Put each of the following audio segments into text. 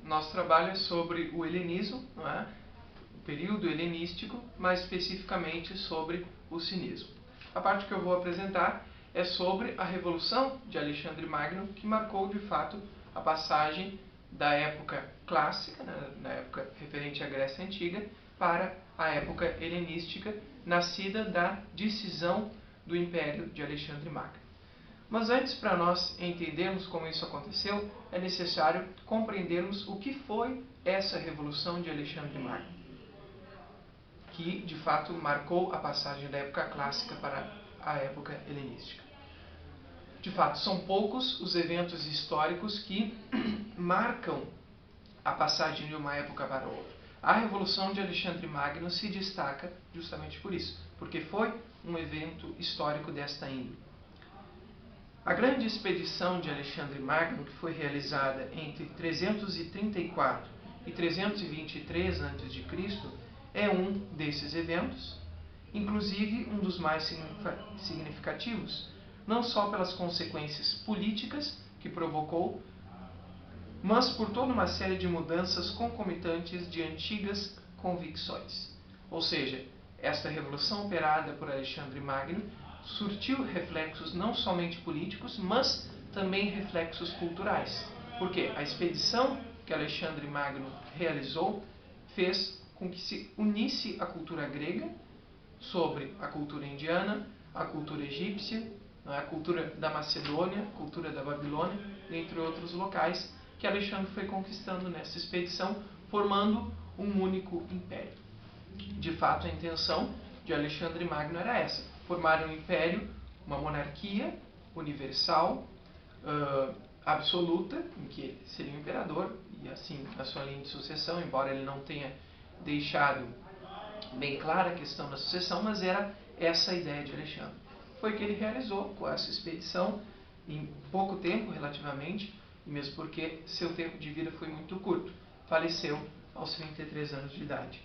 nosso trabalho é sobre o helenismo, não é? O período helenístico, mais especificamente sobre o cinismo. A parte que eu vou apresentar é sobre a Revolução de Alexandre Magno, que marcou de fato a passagem da época clássica, né, na época referente à Grécia Antiga, para a época helenística, nascida da decisão do Império de Alexandre Magno. Mas antes, para nós entendermos como isso aconteceu, é necessário compreendermos o que foi essa Revolução de Alexandre Magno, que de fato marcou a passagem da época clássica para a época helenística. De fato, são poucos os eventos históricos que marcam a passagem de uma época para outra. A Revolução de Alexandre Magno se destaca justamente por isso, porque foi um evento histórico desta índole. A grande expedição de Alexandre Magno, que foi realizada entre 334 e 323 a.C., é um desses eventos, inclusive um dos mais significativos, não só pelas consequências políticas que provocou, mas por toda uma série de mudanças concomitantes de antigas convicções. Ou seja, esta revolução operada por Alexandre Magno surtiu reflexos não somente políticos, mas também reflexos culturais. Porque a expedição que Alexandre Magno realizou fez com que se unisse a cultura grega sobre a cultura indiana, a cultura egípcia, a cultura da Macedônia, a cultura da Babilônia, entre outros locais, que Alexandre foi conquistando nessa expedição, formando um único império. De fato, a intenção de Alexandre Magno era essa: formar um império, uma monarquia universal, absoluta, em que ele seria o imperador, e assim a sua linha de sucessão, embora ele não tenha deixado bem clara a questão da sucessão, mas era essa a ideia de Alexandre. Foi o que ele realizou com essa expedição, em pouco tempo relativamente, e mesmo porque seu tempo de vida foi muito curto. Faleceu aos 33 anos de idade.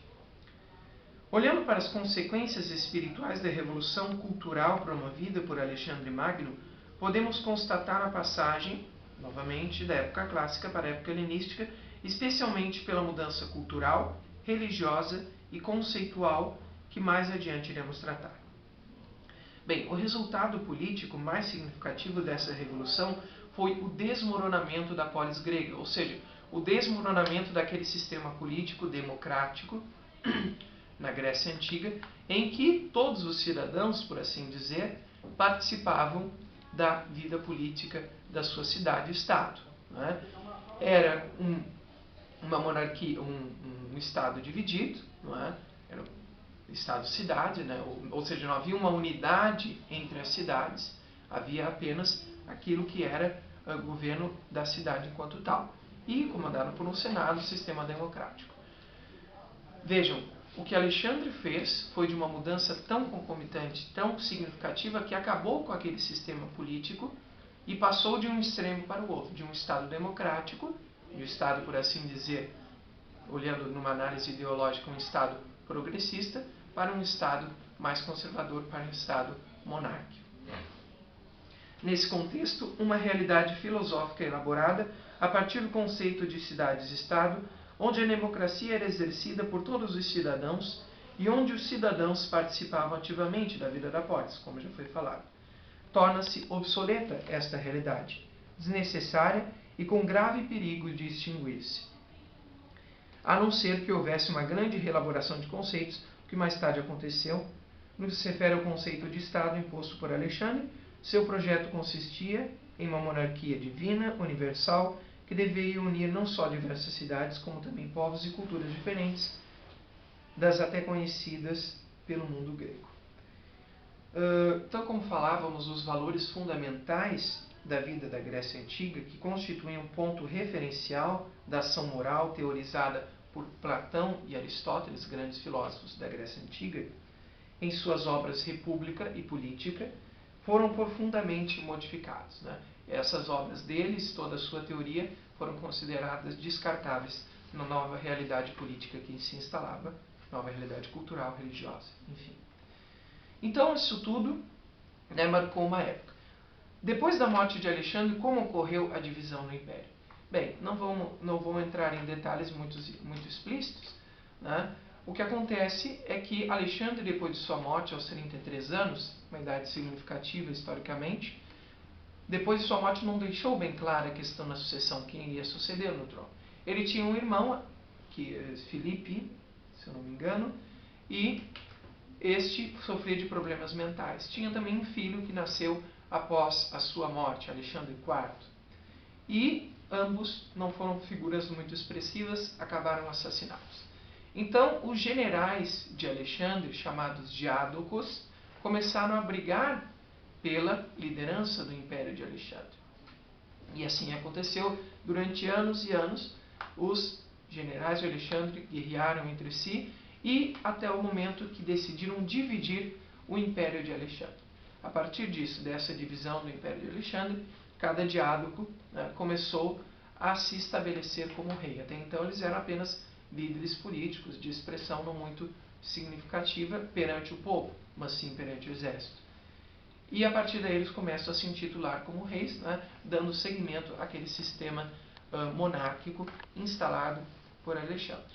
Olhando para as consequências espirituais da revolução cultural promovida por Alexandre Magno, podemos constatar a passagem, novamente, da época clássica para a época helenística, especialmente pela mudança cultural, religiosa e conceitual que mais adiante iremos tratar. Bem, o resultado político mais significativo dessa revolução foi o desmoronamento da polis grega, ou seja, o desmoronamento daquele sistema político democrático na Grécia Antiga, em que todos os cidadãos, por assim dizer, participavam da vida política da sua cidade-estado. Né? Era uma monarquia, um estado dividido, não é? Era um estado-cidade, né? Ou seja, não havia uma unidade entre as cidades, havia apenas aquilo que era o governo da cidade enquanto tal, e comandado por um senado, sistema democrático. Vejam, o que Alexandre fez foi de uma mudança tão concomitante, tão significativa, que acabou com aquele sistema político e passou de um extremo para o outro, de um Estado democrático, de um Estado, por assim dizer, olhando numa análise ideológica, um Estado progressista, para um Estado mais conservador, para um Estado monárquico. Nesse contexto, uma realidade filosófica elaborada a partir do conceito de cidades-estado, onde a democracia era exercida por todos os cidadãos e onde os cidadãos participavam ativamente da vida da polis, como já foi falado. Torna-se obsoleta esta realidade, desnecessária e com grave perigo de extinguir-se. A não ser que houvesse uma grande reelaboração de conceitos, o que mais tarde aconteceu. No que se refere ao conceito de Estado imposto por Alexandre, seu projeto consistia em uma monarquia divina, universal, que deveria unir não só diversas cidades, como também povos e culturas diferentes, das até conhecidas pelo mundo grego. Então, como falávamos, os valores fundamentais da vida da Grécia Antiga, que constituem um ponto referencial da ação moral teorizada por Platão e Aristóteles, grandes filósofos da Grécia Antiga, em suas obras República e Política, foram profundamente modificados. Né? Essas obras deles, toda a sua teoria, foram consideradas descartáveis na nova realidade política que se instalava, nova realidade cultural, religiosa, enfim. Então, isso tudo, né, marcou uma época. Depois da morte de Alexandre, como ocorreu a divisão do Império? Bem, não vou entrar em detalhes muito explícitos, né? O que acontece é que Alexandre, depois de sua morte aos 33 anos, uma idade significativa historicamente, depois de sua morte não deixou bem clara a questão da sucessão, quem iria suceder no trono. Ele tinha um irmão, Filipe, se eu não me engano, e este sofria de problemas mentais. Tinha também um filho que nasceu após a sua morte, Alexandre IV. E ambos não foram figuras muito expressivas, acabaram assassinados. Então, os generais de Alexandre, chamados diádocos, começaram a brigar pela liderança do Império de Alexandre. E assim aconteceu durante anos e anos. Os generais de Alexandre guerrearam entre si e até o momento que decidiram dividir o Império de Alexandre. A partir disso, dessa divisão do Império de Alexandre, cada diádoco começou a se estabelecer como rei. Até então eles eram apenas líderes políticos de expressão não muito significativa perante o povo, mas sim perante o exército. E a partir daí eles começam a se intitular como reis, dando seguimento àquele sistema monárquico instalado por Alexandre.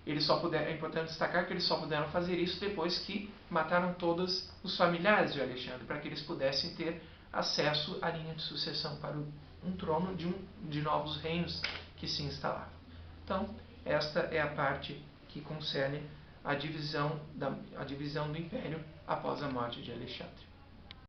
É importante destacar que eles só puderam fazer isso depois que mataram todos os familiares de Alexandre, para que eles pudessem ter acesso à linha de sucessão para um trono de novos reinos que se instalavam. Então, esta é a parte que concerne a divisão do império após a morte de Alexandre.